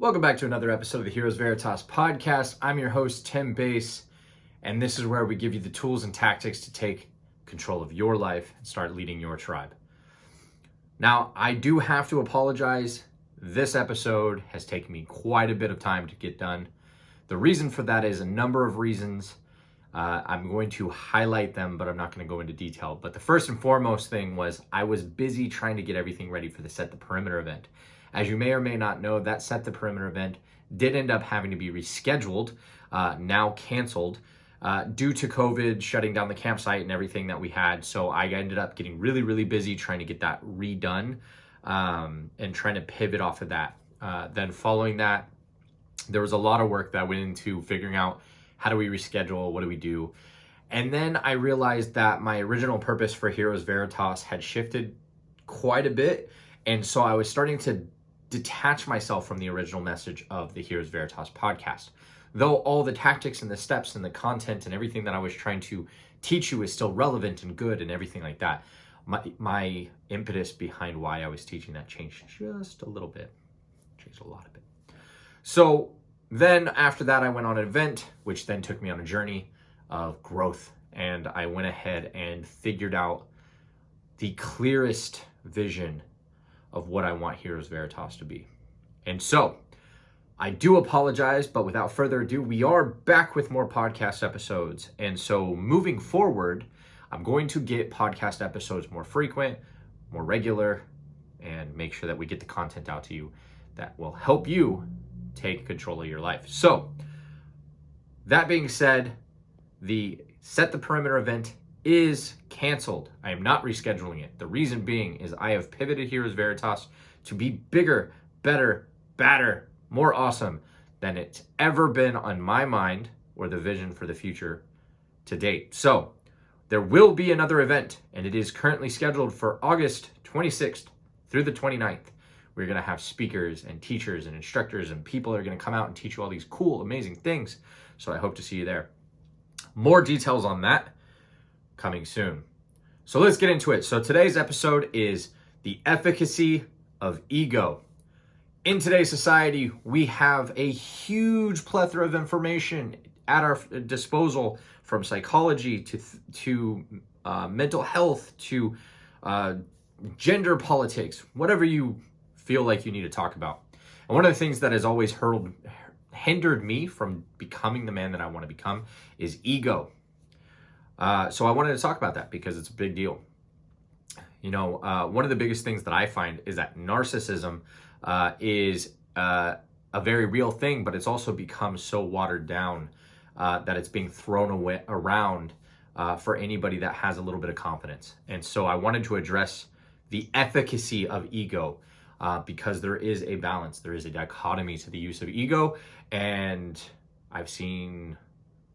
Welcome back to another episode of the Heroes Veritas podcast. I'm your host, Tim Bass, and this is where we give you the tools and tactics to take control of your life and start leading your tribe. Now, I do have to apologize. This episode has taken me quite a bit of time to get done. The reason for that is a number of reasons. I'm going to highlight them, but I'm not going to go into detail. But the first and foremost thing was I was busy trying to get everything ready for the Set the Perimeter event. As you may or may not know, that Set the Perimeter event did end up having to be rescheduled, now canceled, due to COVID shutting down the campsite and everything that we had. So I ended up getting really, really busy trying to get that redone and trying to pivot off of that. Then following that, there was a lot of work that went into figuring out how do we reschedule, what do we do? And then I realized that my original purpose for Heroes Veritas had shifted quite a bit. And so I was starting to detach myself from the original message of the Heroes Veritas podcast. Though all the tactics and the steps and the content and everything that I was trying to teach you is still relevant and good and everything like that, my impetus behind why I was teaching that changed just a little bit. Changed a lot of it. So then after that, I went on an event, which then took me on a journey of growth. And I went ahead and figured out the clearest vision of what I want Heroes Veritas to be. And so I do apologize, but without further ado, we are back with more podcast episodes. And so moving forward, I'm going to get podcast episodes more frequent, more regular, and make sure that we get the content out to you that will help you take control of your life. So that being said, the Set the Perimeter event is canceled. I am not rescheduling it. The reason being is I have pivoted Heroes Veritas to be bigger, better, badder, more awesome than it's ever been on my mind or the vision for the future to date. So there will be another event, and it is currently scheduled for August 26th through the 29th. We're going to have speakers and teachers and instructors, and people are going to come out and teach you all these cool, amazing things. So I hope to see you there. More details on that coming soon. So let's get into it. So today's episode is the efficacy of ego. In today's society, we have a huge plethora of information at our disposal, from psychology to mental health to gender politics, whatever you feel like you need to talk about. And one of the things that has always hindered me from becoming the man that I want to become is ego. So I wanted to talk about that because it's a big deal. You know, one of the biggest things that I find is that narcissism is a very real thing, but it's also become so watered down that it's being thrown around for anybody that has a little bit of confidence. And so I wanted to address the efficacy of ego because there is a balance. There is a dichotomy to the use of ego. And I've seen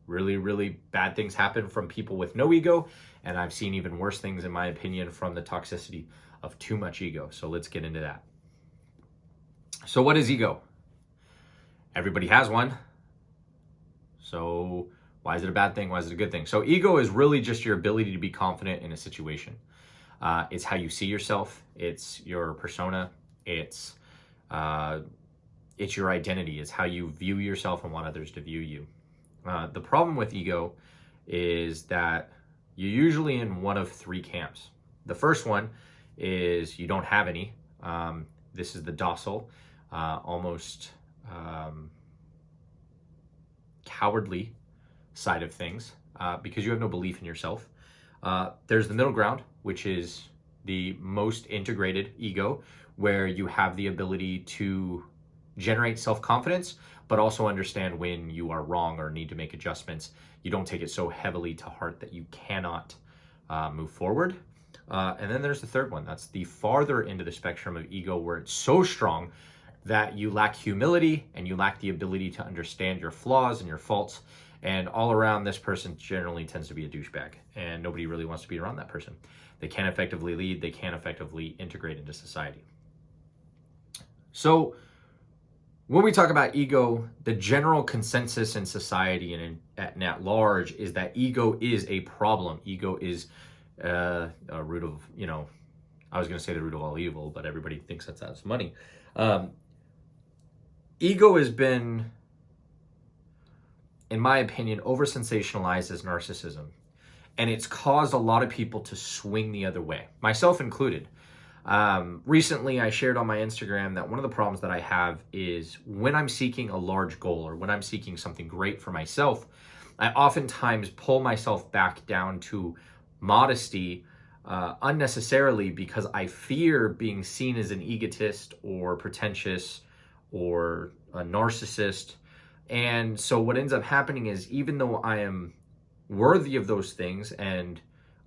really, really bad things happen from people with no ego. And I've seen even worse things, in my opinion, from the toxicity of too much ego. So let's get into that. So what is ego? Everybody has one. So why is it a bad thing? Why is it a good thing? So ego is really just your ability to be confident in a situation. It's how you see yourself. It's your persona. It's your identity. It's how you view yourself and want others to view you. The problem with ego is that you're usually in one of three camps. The first one is you don't have any. This is the docile, almost cowardly side of things because you have no belief in yourself. There's the middle ground, which is the most integrated ego, where you have the ability to generate self-confidence, but also understand when you are wrong or need to make adjustments. You don't take it so heavily to heart that you cannot move forward. And then there's the third one. That's the farther into the spectrum of ego, where it's so strong that you lack humility and you lack the ability to understand your flaws and your faults. And all around, this person generally tends to be a douchebag, and nobody really wants to be around that person. They can't effectively lead. They can't effectively integrate into society. So when we talk about ego, the general consensus in society and at large is that ego is a problem. Ego is a root of, I was going to say the root of all evil, but everybody thinks that's money. ego has been, in my opinion, over-sensationalized as narcissism. And it's caused a lot of people to swing the other way, myself included. Recently, I shared on my Instagram that one of the problems that I have is when I'm seeking a large goal or when I'm seeking something great for myself, I oftentimes pull myself back down to modesty unnecessarily because I fear being seen as an egotist or pretentious or a narcissist. And so what ends up happening is, even though I am worthy of those things and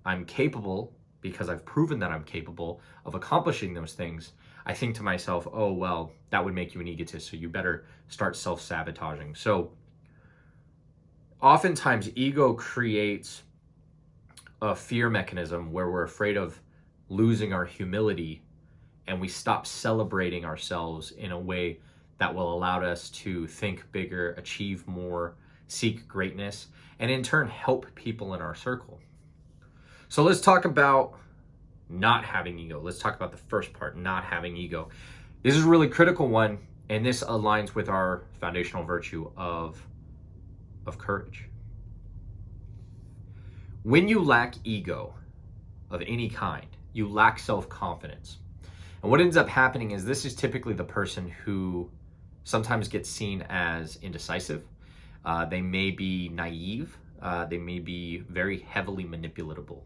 I'm capable, because I've proven that I'm capable of accomplishing those things, I think to myself, oh, well, that would make you an egotist, so you better start self-sabotaging. So oftentimes ego creates a fear mechanism where we're afraid of losing our humility, and we stop celebrating ourselves in a way that will allow us to think bigger, achieve more, seek greatness, and in turn help people in our circle. So let's talk about not having ego. Let's talk about the first part, not having ego. This is a really critical one, and this aligns with our foundational virtue of courage. When you lack ego of any kind, you lack self-confidence. And what ends up happening is, this is typically the person who sometimes gets seen as indecisive. They may be naive. They may be very heavily manipulatable.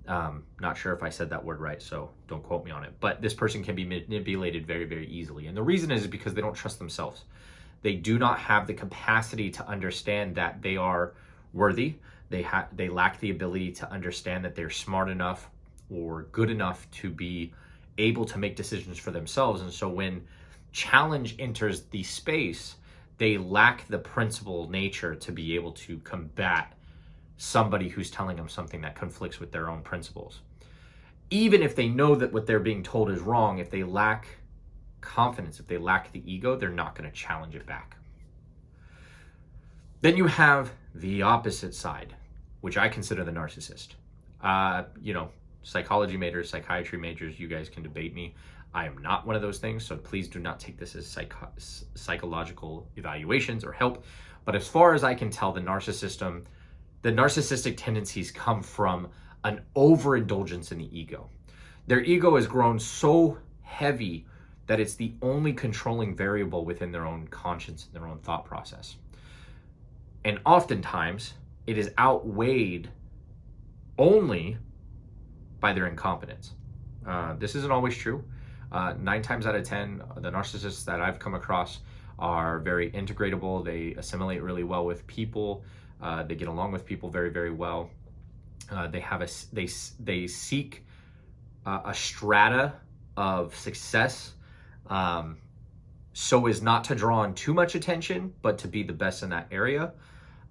Not sure if I said that word right, so don't quote me on it. But this person can be manipulated very, very easily. And the reason is because they don't trust themselves. They do not have the capacity to understand that they are worthy. They lack the ability to understand that they're smart enough or good enough to be able to make decisions for themselves. And so when challenge enters the space, they lack the principled nature to be able to combat somebody who's telling them something that conflicts with their own principles. Even if they know that what they're being told is wrong, if they lack confidence, if they lack the ego, they're not going to challenge it back. Then you have the opposite side, which I consider the narcissist. Psychology majors, psychiatry majors, you guys can debate me. I am not one of those things, so please do not take this as psychological evaluations or help. But as far as I can tell, the narcissistic tendencies come from an overindulgence in the ego. Their ego has grown so heavy that it's the only controlling variable within their own conscience and their own thought process. And oftentimes, it is outweighed only by their incompetence. This isn't always true. 9 times out of 10, the narcissists that I've come across are very integratable. They assimilate really well with people. They get along with people very, very well. They seek a strata of success, so as not to draw on too much attention, but to be the best in that area.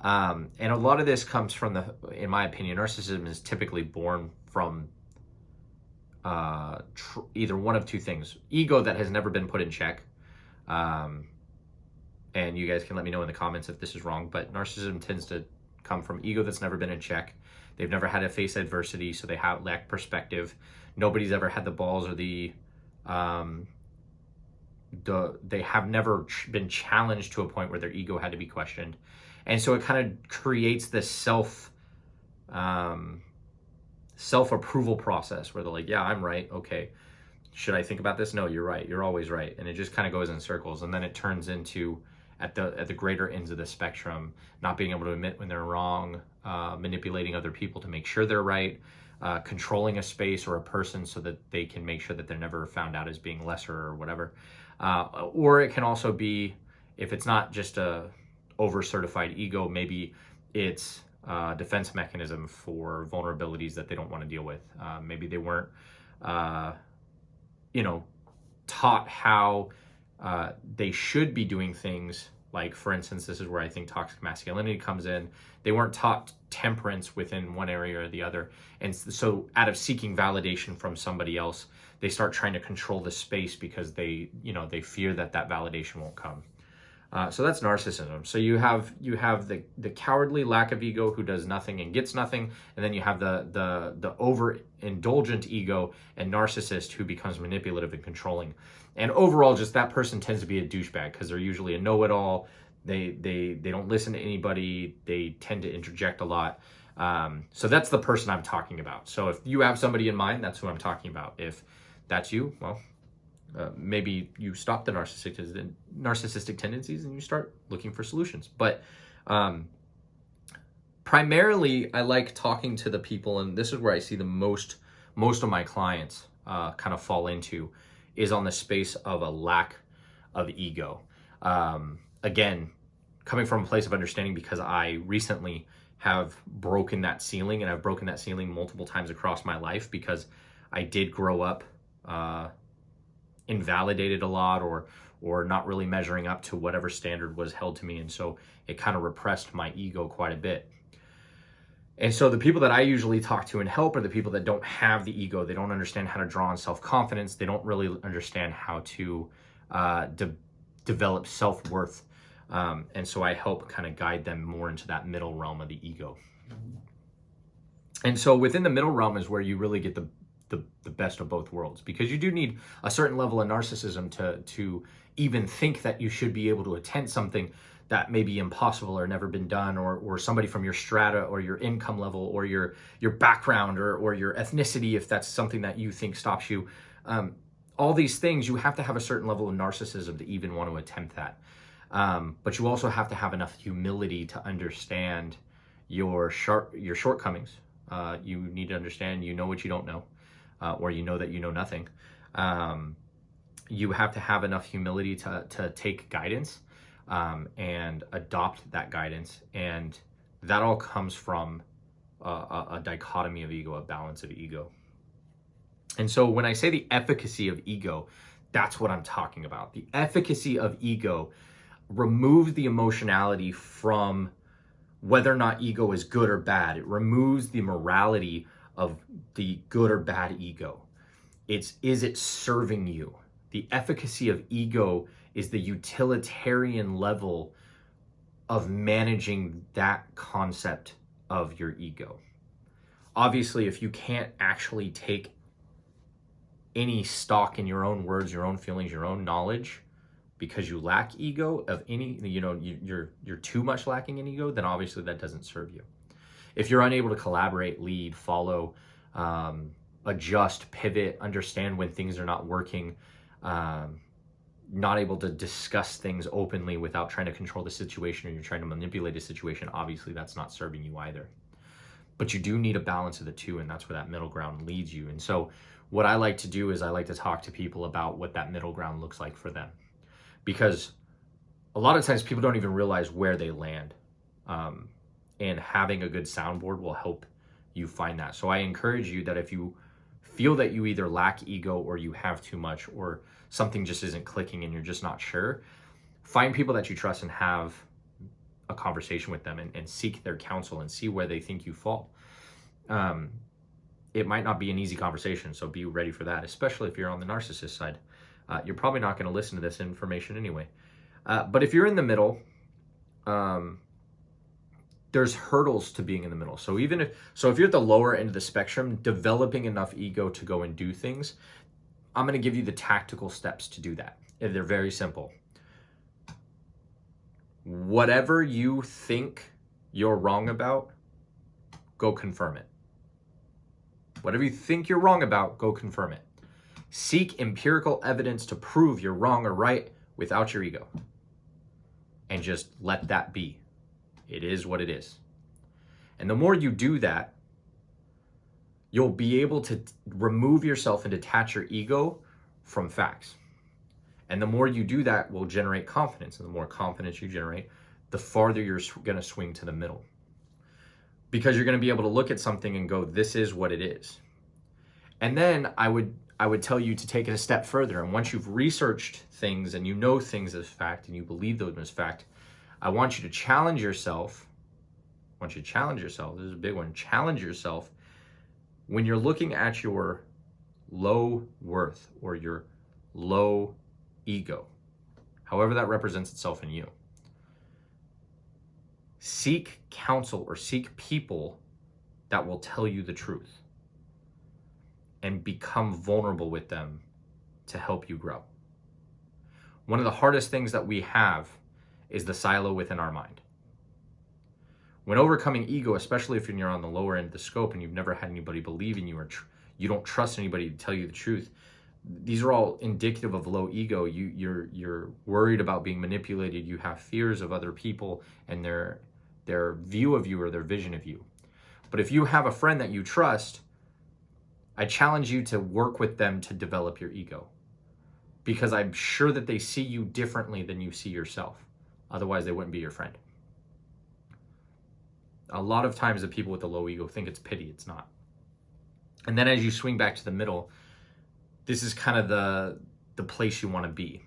And a lot of this comes from in my opinion, narcissism is typically born from either one of two things: ego that has never been put in check. And you guys can let me know in the comments if this is wrong, but narcissism tends to come from ego that's never been in check. They've never had to face adversity, so they lack perspective. Nobody's ever had the balls or they have never been challenged to a point where their ego had to be questioned. And so it kind of creates this self-approval process where they're like, yeah, I'm right. Okay. Should I think about this? No, you're right. You're always right. And it just kind of goes in circles. And then it turns into, at the greater ends of the spectrum, not being able to admit when they're wrong, manipulating other people to make sure they're right, controlling a space or a person so that they can make sure that they're never found out as being lesser or whatever. Or it can also be, if it's not just a over-certified ego, maybe it's a defense mechanism for vulnerabilities that they don't want to deal with. Maybe they weren't, taught how they should be doing things. Like, for instance, this is where I think toxic masculinity comes in. They weren't taught temperance within one area or the other. And so out of seeking validation from somebody else, they start trying to control the space because they fear that validation won't come. So that's narcissism. So you have the cowardly lack of ego who does nothing and gets nothing, and then you have the overindulgent ego and narcissist who becomes manipulative and controlling. And overall, just that person tends to be a douchebag because they're usually a know-it-all. They don't listen to anybody. They tend to interject a lot. So that's the person I'm talking about. So if you have somebody in mind, that's who I'm talking about. If that's you, well, maybe you stop the narcissistic tendencies and you start looking for solutions. But primarily, I like talking to the people, and this is where I see the most of my clients kind of fall into, is on the space of a lack of ego. Again, coming from a place of understanding, because I recently have broken that ceiling, and I've broken that ceiling multiple times across my life because I did grow up invalidated a lot, or not really measuring up to whatever standard was held to me, and so it kind of repressed my ego quite a bit. And so the people that I usually talk to and help are the people that don't have the ego. They don't understand how to draw on self-confidence. They don't really understand how to develop self-worth. And so I help kind of guide them more into that middle realm of the ego. And so within the middle realm is where you really get the best of both worlds, because you do need a certain level of narcissism to even think that you should be able to attempt something that may be impossible or never been done, or somebody from your strata or your income level or your background or your ethnicity, if that's something that you think stops you. All these things, you have to have a certain level of narcissism to even want to attempt that. But you also have to have enough humility to understand your shortcomings. You need to understand you know what you don't know, or you know that you know nothing. You have to have enough humility to take guidance and adopt that guidance. And that all comes from a dichotomy of ego, a balance of ego. And so when I say the efficacy of ego, that's what I'm talking about. The efficacy of ego removes the emotionality from whether or not ego is good or bad. It removes the morality of the good or bad ego. Is it serving you? The efficacy of ego is the utilitarian level of managing that concept of your ego. Obviously, if you can't actually take any stock in your own words, your own feelings, your own knowledge, because you lack ego of any, you're too much lacking in ego, then obviously that doesn't serve you. If you're unable to collaborate, lead, follow, adjust, pivot, understand when things are not working, not able to discuss things openly without trying to control the situation, or you're trying to manipulate a situation, obviously that's not serving you either. But you do need a balance of the two, and that's where that middle ground leads you. And so what I like to do is I like to talk to people about what that middle ground looks like for them. Because a lot of times people don't even realize where they land. And having a good soundboard will help you find that. So I encourage you that if you feel that you either lack ego or you have too much, or something just isn't clicking and you're just not sure, find people that you trust and have a conversation with them and seek their counsel and see where they think you fall. It might not be an easy conversation, so be ready for that, especially if you're on the narcissist side. You're probably not going to listen to this information anyway. But if you're in the middle, there's hurdles to being in the middle. So if you're at the lower end of the spectrum, developing enough ego to go and do things, I'm going to give you the tactical steps to do that. They're very simple. Whatever you think you're wrong about, go confirm it. Whatever you think you're wrong about, go confirm it. Seek empirical evidence to prove you're wrong or right without your ego. And just let that be. It is what it is. And the more you do that, you'll be able to remove yourself and detach your ego from facts. And the more you do that will generate confidence. And the more confidence you generate, the farther you're going to swing to the middle. Because you're going to be able to look at something and go, this is what it is. And then I would tell you to take it a step further. And once you've researched things and you know things as fact and you believe them as fact, I want you to challenge yourself. This is a big one. Challenge yourself when you're looking at your low worth or your low ego, however that represents itself in you. Seek counsel or seek people that will tell you the truth and become vulnerable with them to help you grow. One of the hardest things that we have is the silo within our mind. When overcoming ego, especially if you're on the lower end of the scope and you've never had anybody believe in you, or you don't trust anybody to tell you the truth, these are all indicative of low ego. You're worried about being manipulated. You have fears of other people and their view of you or their vision of you. But if you have a friend that you trust, I challenge you to work with them to develop your ego, because I'm sure that they see you differently than you see yourself. Otherwise, they wouldn't be your friend. A lot of times the people with the low ego think it's pity. It's not. And then as you swing back to the middle, this is kind of the place you want to be.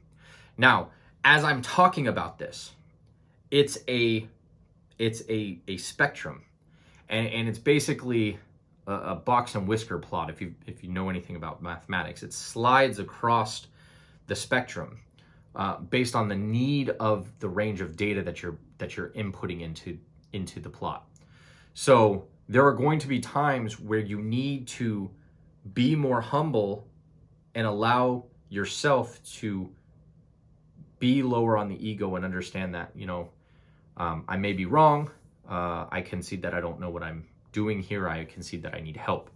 Now, as I'm talking about this, it's a spectrum, and it's basically a box and whisker plot. If you know anything about mathematics, it slides across the spectrum based on the need of the range of data that you're inputting into the plot. So there are going to be times where you need to be more humble and allow yourself to be lower on the ego and understand that, I may be wrong. I concede that I don't know what I'm doing here. I concede that I need help.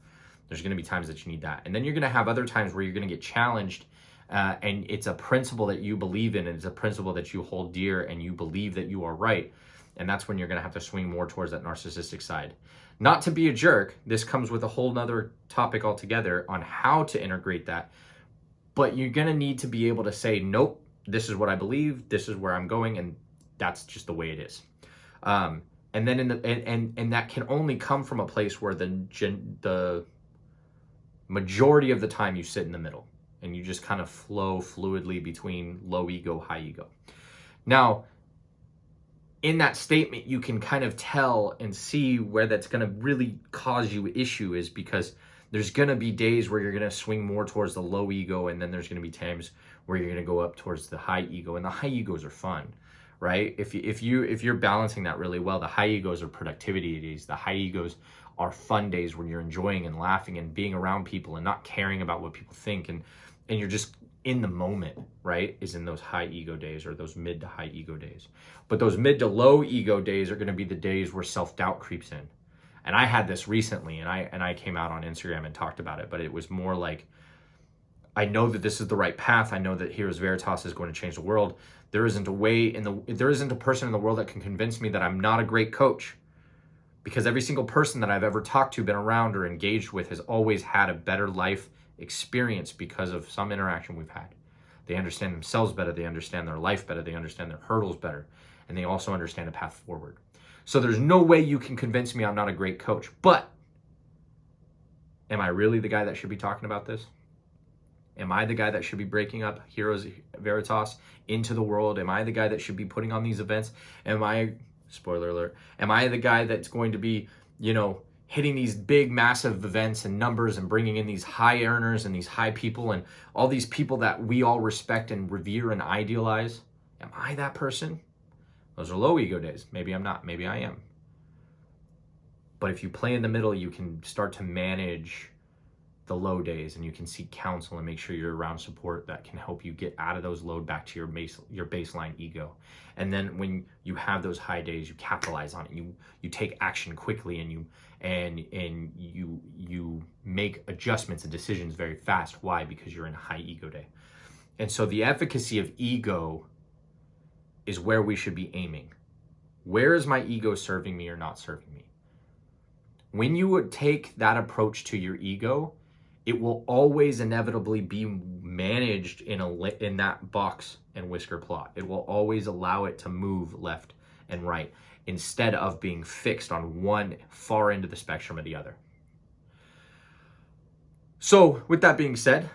There's going to be times that you need that. And then you're going to have other times where you're going to get challenged and it's a principle that you believe in, and it's a principle that you hold dear, and you believe that you are right. And that's when you're going to have to swing more towards that narcissistic side. Not to be a jerk. This comes with a whole nother topic altogether on how to integrate that. But you're going to need to be able to say, nope, this is what I believe. This is where I'm going. And that's just the way it is. And then and that can only come from a place where the majority of the time you sit in the middle and you just kind of flow fluidly between low ego, high ego. Now, in that statement, you can kind of tell and see where that's going to really cause you issue, is because there's going to be days where you're going to swing more towards the low ego, and then there's going to be times where you're going to go up towards the high ego. And the high egos are fun, right? If you're balancing that really well, the high egos are productivity days. The high egos are fun days when you're enjoying and laughing and being around people and not caring about what people think, and you're just in the moment, right? Is in those high ego days, or those mid to high ego days. But those mid to low ego days are going to be the days where self-doubt creeps in. And I had this recently, and I came out on Instagram and talked about it, but it was more like, I know that this is the right path. I know that Heroes Veritas is going to change the world. There isn't a person in the world that can convince me that I'm not a great coach, because every single person that I've ever talked to, been around, or engaged with has always had a better life experience because of some interaction we've had. They understand themselves better. They understand their life better. They understand their hurdles better. And they also understand a path forward. So there's no way you can convince me I'm not a great coach. But am I really the guy that should be talking about this? Am I the guy that should be breaking up Heroes Veritas into the world? Am I the guy that should be putting on these events? Spoiler alert, am I the guy that's going to be, hitting these big, massive events and numbers and bringing in these high earners and these high people and all these people that we all respect and revere and idealize? Am I that person? Those are low ego days. Maybe I'm not. Maybe I am. But if you play in the middle, you can start to manage the low days, and you can seek counsel and make sure you're around support that can help you get out of those load back to your baseline ego. And then when you have those high days, you capitalize on it. You take action quickly, and you make adjustments and decisions very fast. Why? Because you're in a high ego day. And so the efficacy of ego is where we should be aiming. Where is my ego serving me or not serving me? When you would take that approach to your ego, it will always inevitably be managed in that box and whisker plot. It will always allow it to move left and right instead of being fixed on one far end of the spectrum or the other. So with that being said,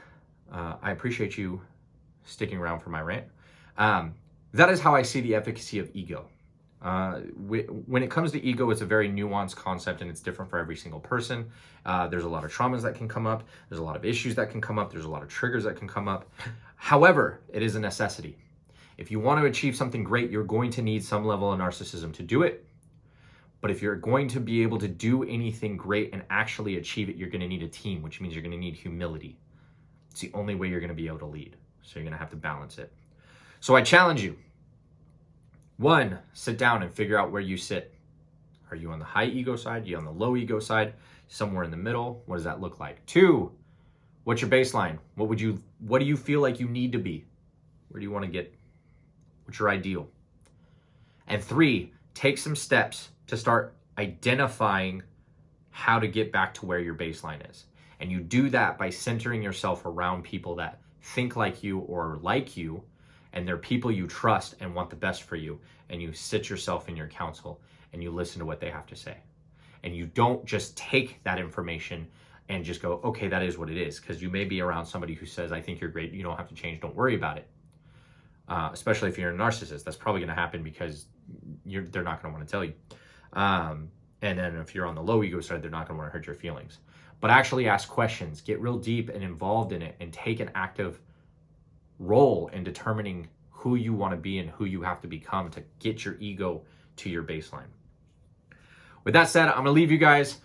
I appreciate you sticking around for my rant. That is how I see the efficacy of ego. When it comes to ego, it's a very nuanced concept, and it's different for every single person. There's a lot of traumas that can come up. There's a lot of issues that can come up. There's a lot of triggers that can come up. However, it is a necessity. If you want to achieve something great, you're going to need some level of narcissism to do it. But if you're going to be able to do anything great and actually achieve it, you're going to need a team, which means you're going to need humility. It's the only way you're going to be able to lead. So you're going to have to balance it. So I challenge you. 1, sit down and figure out where you sit. Are you on the high ego side? Are you on the low ego side? Somewhere in the middle? What does that look like? 2, what's your baseline? What do you feel like you need to be? Where do you want to get? What's your ideal? And 3, take some steps to start identifying how to get back to where your baseline is. And you do that by centering yourself around people that think like you or like you, and they're people you trust and want the best for you. And you sit yourself in your counsel and you listen to what they have to say. And you don't just take that information and just go, okay, that is what it is. Because you may be around somebody who says, I think you're great, you don't have to change, don't worry about it. Especially if you're a narcissist, that's probably going to happen because they're not going to want to tell you. And then if you're on the low ego side, they're not going to want to hurt your feelings. But actually ask questions, get real deep and involved in it, and take an active role in determining who you want to be and who you have to become to get your ego to your baseline. With that said, I'm going to leave you guys.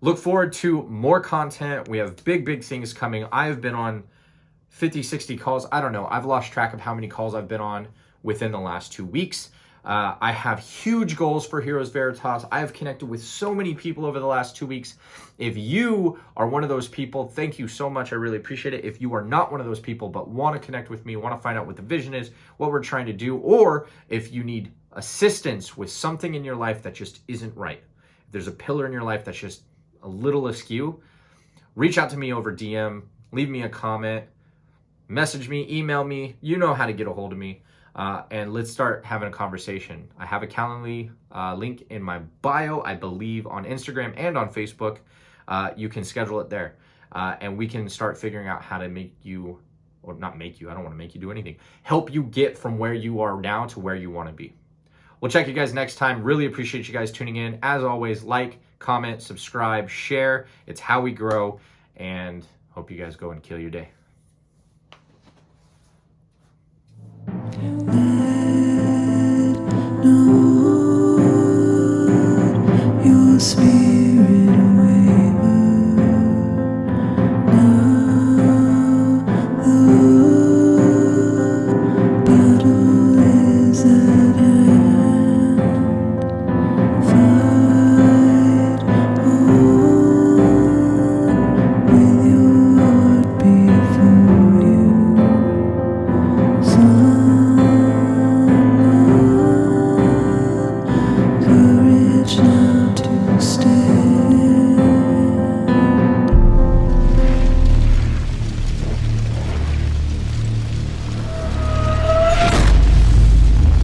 Look forward to more content. We have big things coming. I've been on 50, 60 calls. I don't know. I've lost track of how many calls I've been on within the last 2 weeks. I have huge goals for Heroes Veritas. I have connected with so many people over the last 2 weeks. If you are one of those people, thank you so much. I really appreciate it. If you are not one of those people but want to connect with me, want to find out what the vision is, what we're trying to do, or if you need assistance with something in your life that just isn't right, if there's a pillar in your life that's just a little askew, reach out to me over DM, leave me a comment, message me, email me. You know how to get a hold of me. And let's start having a conversation. I have a Calendly link in my bio, I believe, on Instagram and on Facebook. You can schedule it there. And we can start figuring out how to make you, or not make you, I don't want to make you do anything, help you get from where you are now to where you want to be. We'll check you guys next time. Really appreciate you guys tuning in. As always, like, comment, subscribe, share. It's how we grow. And hope you guys go and kill your day. Your spirit.